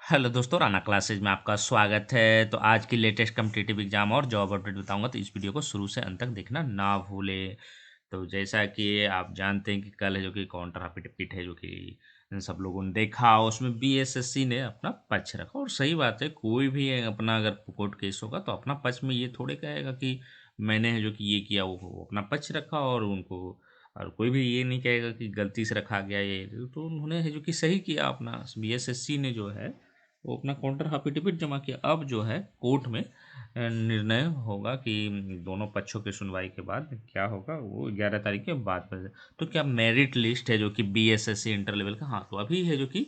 Hello दोस्तों, Rana classes में आपका स्वागत है। तो आज की लेटेस्ट कम्पिटिटिव एग्जाम और जॉब अपडेट बताऊंगा, तो इस वीडियो को शुरू से अंत तक देखना ना भूलें। तो जैसा कि आप जानते हैं कि कल है जो कि काउंटर एफिडेविट है जो कि सब लोगों ने देखा, उसमें बीएसएससी ने अपना पक्ष रखा। और सही बात है, कोई भी अपना अगर कोर्ट केस होगा तो अपना पक्ष में ये थोड़े कहेगा कि मैंने है जो कि ये किया, वो अपना पक्ष रखा। और कोई भी ये नहीं कहेगा कि गलती से रखा गया ये। तो उन्होंने है जो कि सही किया, अपना बीएसएससी ने जो है वो अपना काउंटर एफिडेविट जमा किया। अब जो है कोर्ट में निर्णय होगा कि दोनों पक्षों की सुनवाई के बाद क्या होगा, वो 11 तारीख के बाद पता। तो क्या मेरिट लिस्ट है जो कि बीएसएससी इंटर लेवल का, हाँ तो अभी है जो कि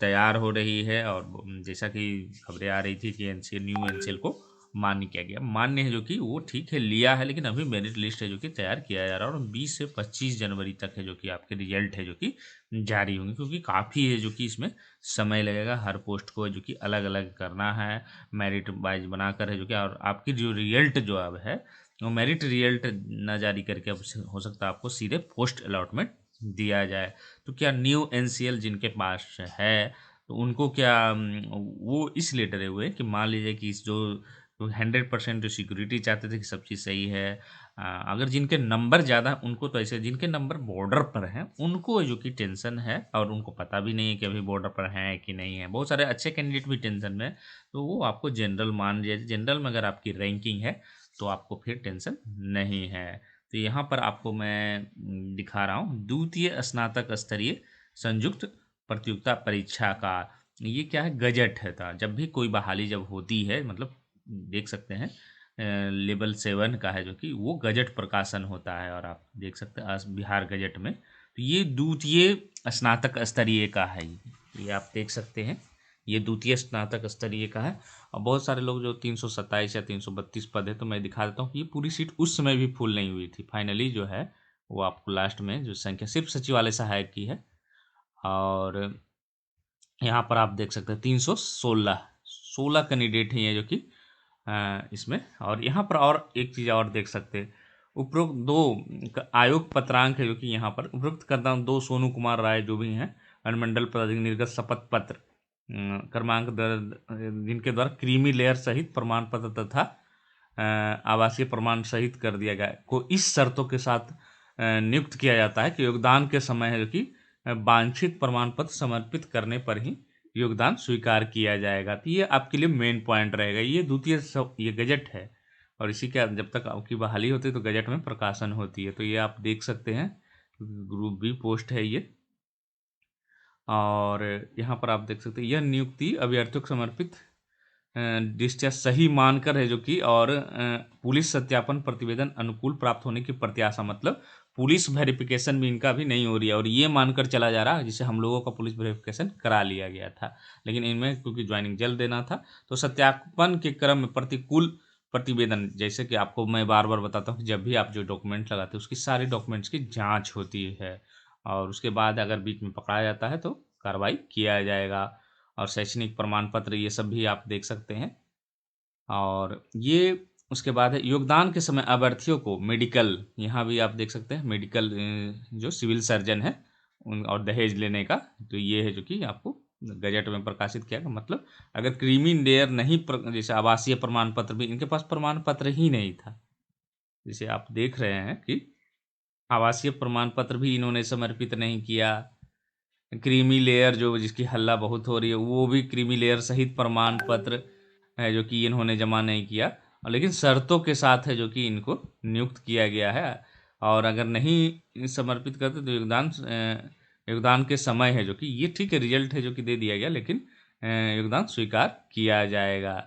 तैयार हो रही है। और जैसा कि खबरें आ रही थी कि एनसीएल न्यू एनसीएल को मान्य किया गया, मान्य है जो कि वो ठीक है लिया है, लेकिन अभी मेरिट लिस्ट है जो कि तैयार किया जा रहा है। और 20 से 25 जनवरी तक है जो कि आपके रिजल्ट है जो कि जारी होंगे, क्योंकि काफ़ी है जो कि इसमें समय लगेगा। हर पोस्ट को जो कि अलग अलग करना है, मेरिट वाइज बनाकर है जो कि। और आपकी जो रिजल्ट जो अब है वो मेरिट रिजल्ट ना जारी करके अब हो सकता है आपको सीधे पोस्ट अलॉटमेंट दिया जाए। तो क्या न्यू एनसीएल जिनके पास है तो उनको क्या वो इसलिए डरे हुए हैं कि मान लीजिए कि इस जो 100% जो सिक्योरिटी चाहते थे कि सब चीज़ सही है। अगर जिनके नंबर ज़्यादा हैं उनको तो ऐसे, जिनके नंबर बॉर्डर पर हैं उनको जो कि टेंशन है, और उनको पता भी नहीं है कि अभी बॉर्डर पर हैं कि नहीं है। बहुत सारे अच्छे कैंडिडेट भी टेंशन में हैं, तो वो आपको जनरल मान लीजिए, जनरल में अगर आपकी रैंकिंग है तो आपको फिर टेंशन नहीं है। तो यहाँ पर आपको मैं दिखा रहा हूँ द्वितीय स्नातक स्तरीय संयुक्त प्रतियोगिता परीक्षा का। ये क्या है, गजट है था। जब भी कोई बहाली जब होती है, मतलब देख सकते हैं लेवल 7 का है जो कि वो गजट प्रकाशन होता है। और आप देख सकते हैं बिहार गजट में, तो ये द्वितीय स्नातक स्तरीय का है। ये आप देख सकते हैं, ये द्वितीय स्नातक स्तरीय का है। और बहुत सारे लोग जो 327 या 332 पद है, तो मैं दिखा देता हूँ कि ये पूरी सीट उस समय भी फुल नहीं हुई थी। फाइनली जो है वो आपको लास्ट में जो संख्या सिर्फ सचिवालय सहायक की है। और यहाँ पर आप देख सकते हैं 316 कैंडिडेट हैं ये जो कि इसमें। और यहाँ पर और एक चीज़ और देख सकते हैं, उपरोक्त दो आयोग पत्रांक है जो कि यहाँ पर उपरोक्त करता हूँ। दो सोनू कुमार राय जो भी हैं अनुमंडल पदाधिकारी निर्गत शपथ पत्र क्रमांक जिनके द्वारा क्रीमी लेयर सहित प्रमाण पत्र तथा आवासीय प्रमाण सहित कर दिया गया को इस शर्तों के साथ नियुक्त किया जाता है कि योगदान के समय है जो कि वांछित प्रमाण पत्र समर्पित करने पर ही योगदान स्वीकार किया जाएगा। तो ये आपके लिए मेन पॉइंट रहेगा। ये द्वितीय ये गजट है, और इसी के जब तक आपकी बहाली होती है तो गजट में प्रकाशन होती है। तो ये आप देख सकते हैं, ग्रुप बी पोस्ट है ये। और यहाँ पर आप देख सकते हैं यह नियुक्ति अभ्यर्थियों को समर्पित डिस्चार्ज सही मानकर है जो कि। और पुलिस सत्यापन प्रतिवेदन अनुकूल प्राप्त होने की प्रत्याशा, मतलब पुलिस वेरिफिकेशन भी इनका भी नहीं हो रही है, और ये मानकर चला जा रहा है जिसे हम लोगों का पुलिस वेरिफिकेशन करा लिया गया था, लेकिन इनमें क्योंकि ज्वाइनिंग जल्द देना था तो सत्यापन के क्रम में प्रतिकूल प्रतिवेदन, जैसे कि आपको मैं बार बार बताता हूँ कि जब भी आप जो डॉक्यूमेंट लगाते हैं उसकी सारे डॉक्यूमेंट्स की जाँच होती है, और उसके बाद अगर बीच में पकड़ा जाता है तो कार्रवाई किया जाएगा। और शैक्षणिक प्रमाण पत्र ये सब भी आप देख सकते हैं। और ये उसके बाद है योगदान के समय अभ्यर्थियों को मेडिकल, यहाँ भी आप देख सकते हैं मेडिकल जो सिविल सर्जन है उन और दहेज लेने का, तो ये है जो कि आपको गजट में प्रकाशित किया गया। मतलब अगर क्रीमी लेयर नहीं जैसे आवासीय प्रमाण पत्र भी इनके पास प्रमाण पत्र ही नहीं था, जैसे आप देख रहे हैं कि आवासीय प्रमाण पत्र भी इन्होंने समर्पित नहीं किया। क्रीमी लेयर जो जिसकी हल्ला बहुत हो रही है, वो भी क्रीमी लेयर सहित प्रमाण पत्र है जो कि इन्होंने जमा नहीं किया, और लेकिन शर्तों के साथ है जो कि इनको नियुक्त किया गया है। और अगर नहीं समर्पित करते तो योगदान के समय है जो कि ये ठीक है, रिजल्ट है जो कि दे दिया गया, लेकिन योगदान स्वीकार किया जाएगा।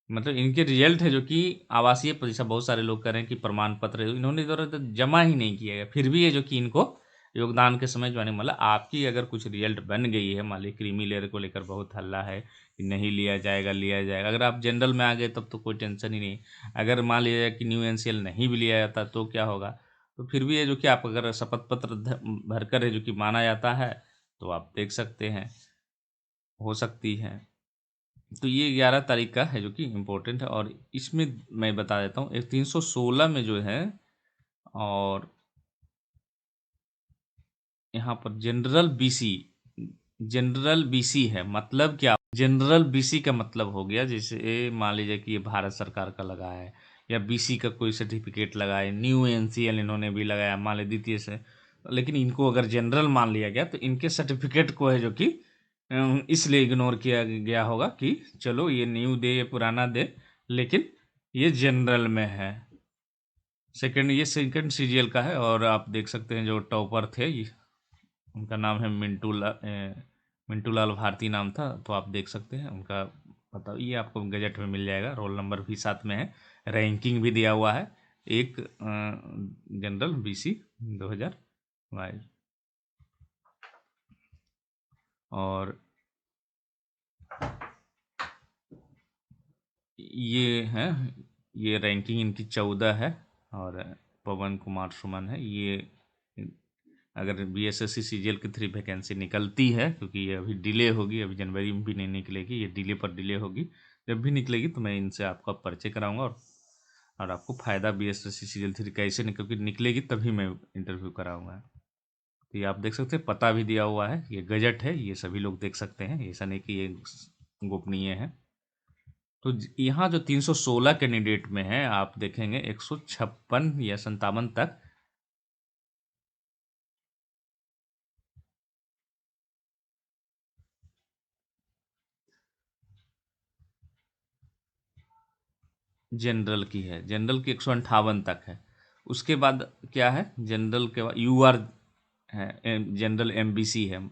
मतलब इनके रिजल्ट है जो कि आवासीय जैसा बहुत सारे लोग कह रहे हैं कि प्रमाण पत्र इन्होंने द्वारा तो जमा ही नहीं किया गया, फिर भी है जो कि इनको योगदान के समय ज्वाइनिंग, मतलब आपकी अगर कुछ रिजल्ट बन गई है, मान ली क्रीमी लेयर को लेकर बहुत हल्ला है कि नहीं लिया जाएगा लिया जाएगा, अगर आप जनरल में आ गए तब तो कोई टेंशन ही नहीं। अगर मान लिया जाए कि न्यू एनसीएल नहीं भी लिया जाता तो क्या होगा, तो फिर भी ये जो कि आप अगर शपथ पत्र भरकर है जो कि माना जाता है तो आप देख सकते हैं हो सकती है। तो ये 11 तारीख का है जो कि इम्पोर्टेंट है। और इसमें मैं बता देता हूँ एक 316 में जो है, और यहाँ पर जनरल बीसी जनरल बीसी है, मतलब क्या? जनरल बीसी का मतलब हो गया, जैसे मान लीजिए कि ये भारत सरकार का लगा है, या बीसी का कोई सर्टिफिकेट लगा है, न्यू एनसीएल इन्होंने भी लगाया मान लीजिए द्वितीय से, लेकिन इनको अगर जनरल मान लिया गया तो इनके सर्टिफिकेट को है जो कि इसलिए इग्नोर किया गया होगा कि चलो ये न्यू दे ये पुराना दे, लेकिन ये जनरल में है। ये सेकंड सीजीएल का है, और आप देख सकते हैं जो टॉपर थे ये, उनका नाम है मिंटू लाल भारती नाम था, तो आप देख सकते हैं उनका पता, ये आपको गजट में मिल जाएगा, रोल नंबर भी साथ में है, रैंकिंग भी दिया हुआ है, एक जनरल बीसी 2022। और ये है, ये रैंकिंग इनकी 14 है, और पवन कुमार सुमन है ये। अगर बीएसएससी सीजीएल की 3 वैकेंसी निकलती है, क्योंकि ये अभी डिले होगी, अभी जनवरी में भी नहीं निकलेगी, ये डिले पर डिले होगी, जब भी निकलेगी तो मैं इनसे आपका परिचय कराऊंगा, और आपको फ़ायदा बीएसएससी सीजीएल 3 कैसे क्योंकि निकलेगी तभी मैं इंटरव्यू कराऊंगा। तो ये आप देख सकते हैं, पता भी दिया हुआ है, ये गजट है, ये सभी लोग देख सकते हैं, ऐसा नहीं कि ये गोपनीय है। तो यहाँ जो 316 कैंडिडेट में है, आप देखेंगे 156 या 57 तक जनरल की है, जनरल की 158 तक है। उसके बाद क्या है, जनरल के बाद यूआर है, जनरल एमबीसी है।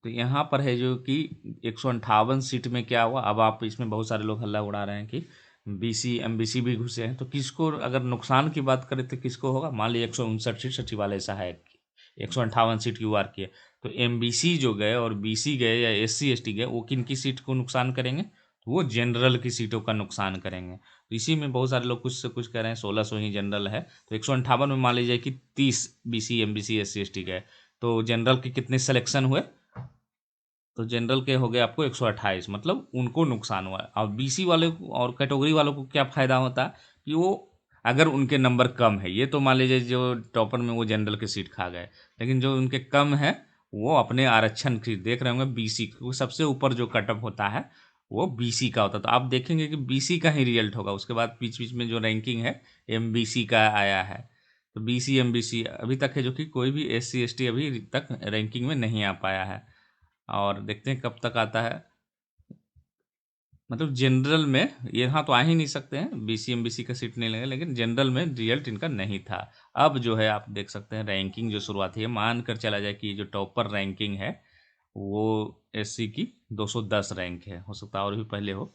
तो यहाँ पर है जो कि 158 सीट में क्या हुआ, अब आप इसमें बहुत सारे लोग हल्ला उड़ा रहे हैं कि बीसी एमबीसी भी घुसे हैं, तो किसको अगर नुकसान की बात करें तो किसको होगा? मान लीजिए 159 सीट सचिवालय सहायक की, 158 सीट यूआर की है, तो एमबीसी जो गए और बीसी गए या एससी एसटी गए, वो किन की सीट को नुकसान करेंगे? तो वो जनरल की सीटों का नुकसान करेंगे। तो इसी में बहुत सारे लोग कुछ से कुछ कह रहे हैं 1600 ही जनरल है, तो 158 में मान लीजिए कि 30 बीसी एमबीसी एससी एसटी गए, तो जनरल के कितने सिलेक्शन हुए? तो जनरल के हो गए आपको 128, मतलब उनको नुकसान हुआ है। और बीसी वाले को और कैटेगरी वालों को क्या फ़ायदा होता है कि वो अगर उनके नंबर कम है, ये तो मान लीजिए जो टॉपर में वो जनरल की सीट खा गए, लेकिन जो उनके कम है वो अपने आरक्षण की देख रहे होंगे, बीसी को सबसे ऊपर जो कटअप होता है वो बीसी का होता है, तो आप देखेंगे कि बीसी का ही रिजल्ट होगा। उसके बाद बीच बीच में जो रैंकिंग है एमबीसी का आया है, तो बीसी एमबीसी अभी तक है, जो कि कोई भी एससी एसटी अभी तक रैंकिंग में नहीं आ पाया है, और देखते हैं कब तक आता है। मतलब जनरल में यहाँ तो आ ही नहीं सकते हैं, बीसी एमबीसी का सीट नहीं लगे, लेकिन जनरल में रिजल्ट इनका नहीं था। अब जो है आप देख सकते हैं रैंकिंग जो शुरुआती है, मान कर चला जाए कि जो टॉपर रैंकिंग है वो एससी की 210 रैंक है, हो सकता है और भी पहले हो,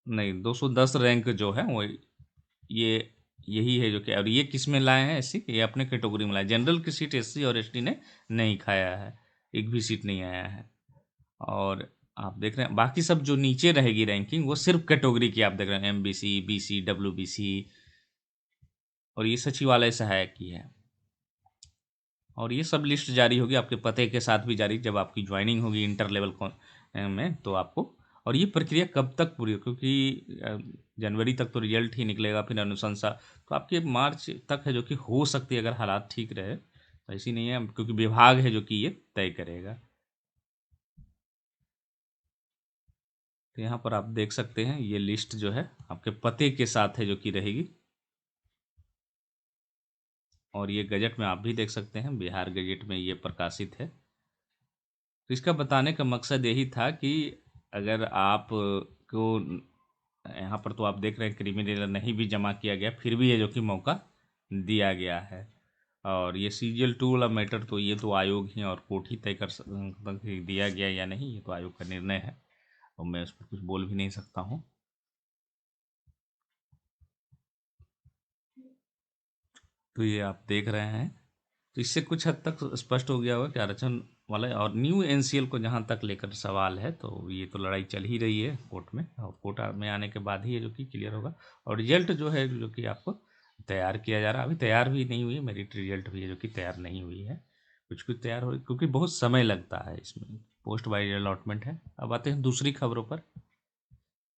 नहीं 210 रैंक जो है वो ये यही है जो कि, और ये किस में लाए हैं एससी, ये अपने कैटेगरी में लाए, जनरल की सीट एससी और एसटी ने नहीं खाया है, एक भी सीट नहीं आया है। और आप देख रहे हैं बाकी सब जो नीचे रहेगी रैंकिंग, वो सिर्फ कैटेगरी की आप देख रहे हैं, एमबीसी बीसी डब्ल्यूबीसी, और ये सचिवालय सहायक की है। और ये सब लिस्ट जारी होगी आपके पते के साथ भी जारी, जब आपकी ज्वाइनिंग होगी इंटर लेवल में, तो आपको। और ये प्रक्रिया कब तक पूरी हो, क्योंकि जनवरी तक तो रिजल्ट ही निकलेगा, फिर अनुशंसा, तो आपके मार्च तक है जो कि हो सकती है, अगर हालात ठीक रहे, तो ऐसी नहीं है, क्योंकि विभाग है जो कि ये तय करेगा। तो यहाँ पर आप देख सकते हैं ये लिस्ट जो है आपके पते के साथ है जो कि रहेगी, और ये गजट में आप भी देख सकते हैं, बिहार गजट में ये प्रकाशित है। तो इसका बताने का मकसद यही था कि अगर आप को यहाँ पर तो आप देख रहे हैं क्रिमिनल नहीं भी जमा किया गया, फिर भी ये जो कि मौका दिया गया है। और ये सीजीएल 2 वाला मैटर तो ये तो आयोग ही और कोर्ट ही तय कर दिया गया या नहीं, ये तो आयोग का निर्णय है, और मैं उस पर कुछ बोल भी नहीं सकता हूँ। तो ये आप देख रहे हैं, तो इससे कुछ हद तक स्पष्ट हो गया होगा कि आरक्षण वाला, और न्यू एनसीएल को जहाँ तक लेकर सवाल है, तो ये तो लड़ाई चल ही रही है कोर्ट में, और कोर्ट में आने के बाद ही ये जो कि क्लियर होगा। और रिजल्ट जो है जो कि आपको तैयार किया जा रहा है, अभी तैयार भी नहीं हुई है, मेरिट रिजल्ट भी है जो कि तैयार नहीं हुई है, कुछ कुछ तैयार हो, क्योंकि बहुत समय लगता है इसमें, पोस्ट वाइज अलॉटमेंट है। अब आते हैं दूसरी खबरों पर।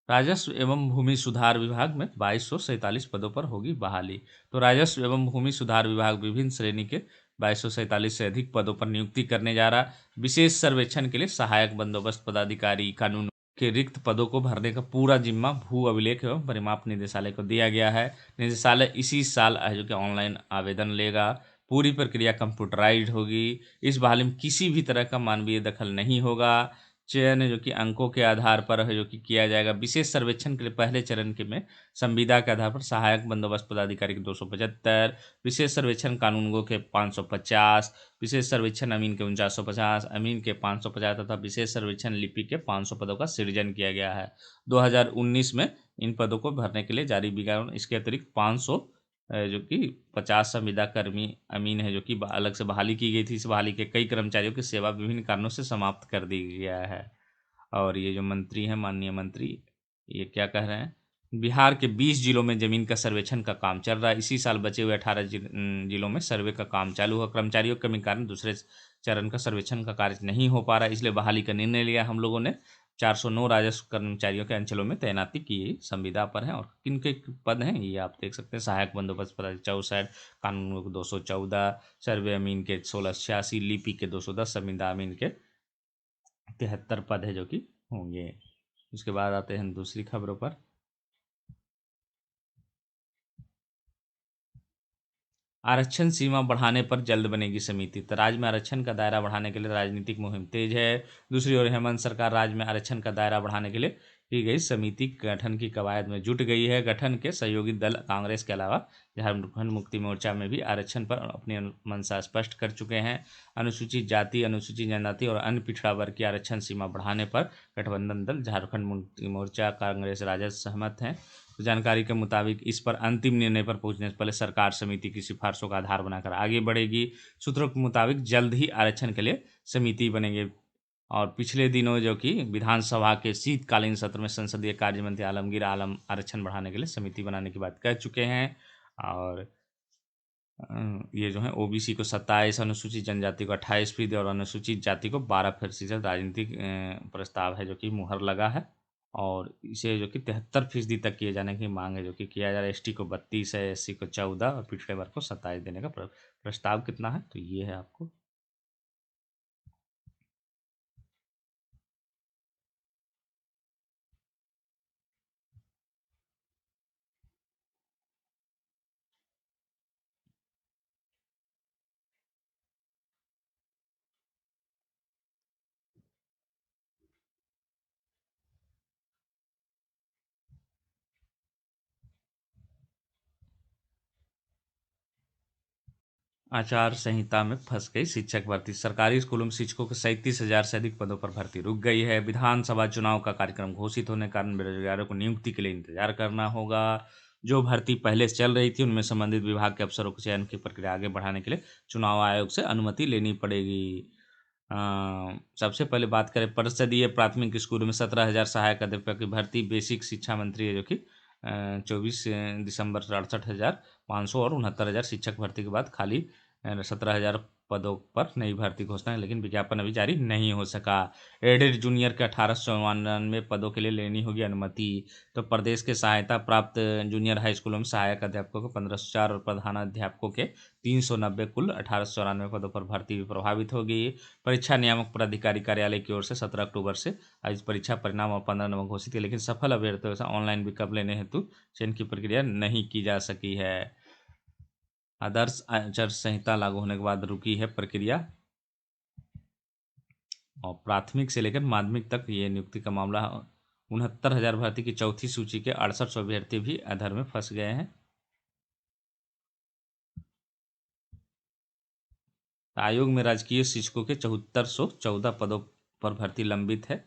राजस्व एवं भूमि सुधार विभाग में 2247 पदों पर होगी बहाली। तो राजस्व एवं भूमि सुधार विभाग विभिन्न श्रेणी के 2247 से अधिक पदों पर नियुक्ति करने जा रहा। विशेष सर्वेक्षण के लिए सहायक बंदोबस्त पदाधिकारी कानून के रिक्त पदों को भरने का पूरा जिम्मा भू अभिलेख एवं परिमाप निदेशालय को दिया गया है। निदेशालय इसी साल आयोजक के ऑनलाइन आवेदन लेगा। पूरी प्रक्रिया कंप्यूटराइज्ड होगी। इस बहाली में किसी भी तरह का मानवीय दखल नहीं होगा। चयन जो कि अंकों के आधार पर है जो कि किया जाएगा। विशेष सर्वेक्षण के लिए पहले चरण के में संविदा के आधार पर सहायक बंदोबस्त पदाधिकारी के 275, विशेष सर्वेक्षण कानूनगो के 550, विशेष सर्वेक्षण अमीन के 4950, अमीन के 550 तथा विशेष सर्वेक्षण लिपि के 500 पदों का सृजन किया गया है। 2019 में इन पदों को भरने के लिए जारी विज्ञापन। इसके अतिरिक्त 500 जो कि 50 संविदा कर्मी अमीन है जो कि अलग से बहाली की गई थी। इस बहाली के कई कर्मचारियों की सेवा विभिन्न कारणों से समाप्त कर दी गया है। और ये जो मंत्री हैं, माननीय मंत्री, ये क्या कह रहे हैं, बिहार के 20 जिलों में जमीन का सर्वेक्षण का काम चल रहा है। इसी साल बचे हुए 18 जिलों में सर्वे का काम चालू हुआ। कर्मचारियों की कमी के कारण दूसरे चरण का सर्वेक्षण का कार्य नहीं हो पा रहा है, इसलिए बहाली का निर्णय लिया हम लोगों ने। 409 राजस्व कर्मचारियों के अंचलों में तैनाती की संविदा पर है। और किन के पद हैं ये आप देख सकते हैं। सहायक बंदोबस्त पदाधिकारी 64, कानून के 214, सर्वे अमीन के 1686, लिपि के 210, संविदा अमीन के 73 पद है जो कि होंगे। उसके बाद आते हैं दूसरी खबरों पर। आरक्षण सीमा बढ़ाने पर जल्द बनेगी समिति। तो राज्य में आरक्षण का दायरा बढ़ाने के लिए राजनीतिक मुहिम तेज है। दूसरी ओर हेमंत सरकार राज्य में आरक्षण का दायरा बढ़ाने के लिए की गई समिति गठन की कवायद में जुट गई है। गठन के सहयोगी दल कांग्रेस के अलावा झारखंड मुक्ति मोर्चा में भी आरक्षण पर अपनी मंशा स्पष्ट कर चुके हैं। अनुसूचित जाति, अनुसूचित जनजाति और अन्य पिछड़ा वर्ग की आरक्षण सीमा बढ़ाने पर गठबंधन दल झारखंड मुक्ति मोर्चा, कांग्रेस, राजद सहमत हैं। जानकारी के मुताबिक इस पर अंतिम निर्णय पर पहुंचने से पहले सरकार समिति की सिफारिशों का आधार बनाकर आगे बढ़ेगी। सूत्रों के मुताबिक जल्द ही आरक्षण के लिए समिति बनेंगे। और पिछले दिनों जो कि विधानसभा के शीतकालीन सत्र में संसदीय कार्य मंत्री आलमगीर आलम आरक्षण बढ़ाने के लिए समिति बनाने की बात कह चुके हैं। और ये जो है ओबीसी को 27, अनुसूचित जनजाति को 28% और अनुसूचित जाति को 12% राजनीतिक प्रस्ताव है जो कि मुहर लगा है। और इसे जो कि 73% तक किए जाने की मांग है जो कि किया जा रहा है। एसटी को 32 है, एससी को 14 और पिछड़े वर्ग को 27 देने का प्रस्ताव कितना है तो ये है आपको। आचार संहिता में फंस गई शिक्षक भर्ती। सरकारी स्कूलों में शिक्षकों के 37,000 से अधिक पदों पर भर्ती रुक गई है। विधानसभा चुनाव का कार्यक्रम घोषित होने के कारण बेरोजगारों को नियुक्ति के लिए इंतजार करना होगा। जो भर्ती पहले से चल रही थी उनमें संबंधित विभाग के अफसरों को चयन की प्रक्रिया आगे बढ़ाने के लिए चुनाव आयोग से अनुमति लेनी पड़ेगी। सबसे पहले बात करें परिषदीय प्राथमिक स्कूलों में 17,000 सहायक अध्यापक की भर्ती। बेसिक शिक्षा मंत्री है जो कि 24 दिसंबर से 68,500 और 69,000 शिक्षक भर्ती के बाद खाली 17,000 पदों पर नई भर्ती घोषणा है, लेकिन विज्ञापन अभी जारी नहीं हो सका। एडेड जूनियर के 1899 पदों के लिए लेनी होगी अनुमति। तो प्रदेश के सहायता प्राप्त जूनियर हाई स्कूलों में सहायक अध्यापकों को 1504 और प्रधानाध्यापकों के 390 कुल 1894 पदों पर भर्ती भी प्रभावित होगी। परीक्षा नियामक प्राधिकारी कार्यालय की ओर से 17 अक्टूबर से आज परीक्षा परिणाम और 15 नवंबर घोषित है, लेकिन सफल अभ्यर्थियों से ऑनलाइन विकल्प लेने हेतु चयन की प्रक्रिया नहीं की जा सकी है। आदर्श आचार संहिता लागू होने के बाद रुकी है प्रक्रिया। और प्राथमिक से लेकर माध्यमिक तक ये नियुक्ति का मामला 69,000 भर्ती की चौथी सूची के 6800 अभ्यर्थी भी अधर में फंस गए हैं। आयोग में राजकीय शिक्षकों के 7414 पदों पर भर्ती लंबित है।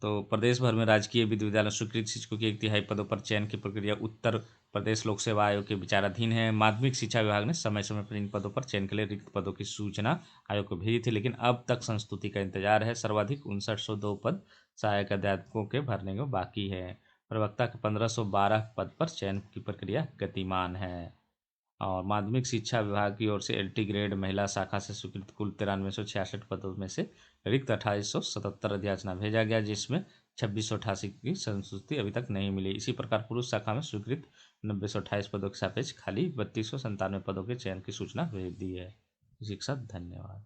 तो प्रदेश भर में राजकीय विश्वविद्यालय स्वीकृत शिक्षकों की 1/3 पदों पर चयन की प्रक्रिया उत्तर प्रदेश लोक सेवा आयोग के विचाराधीन है। माध्यमिक शिक्षा विभाग ने समय समय पर इन पदों पर चयन के लिए रिक्त पदों की सूचना आयोग को भेजी थी, लेकिन अब तक संस्तुति का इंतजार है। सर्वाधिक 5902 पद सहायक अध्यापकों के भरने को बाकी है। प्रवक्ता के 1512 पद पर चयन की प्रक्रिया गतिमान है। और माध्यमिक शिक्षा विभाग की ओर से एलटी ग्रेड महिला शाखा से स्वीकृत कुल 9366 पदों में से रिक्त 2877 अध्याचना भेजा गया, जिसमें 2688 की संस्तुति अभी तक नहीं मिली। इसी प्रकार पुरुष शाखा में स्वीकृत 9028 पदों के सापेक्ष खाली 3297 पदों के चयन की सूचना भेज दी है। इसी के साथ धन्यवाद।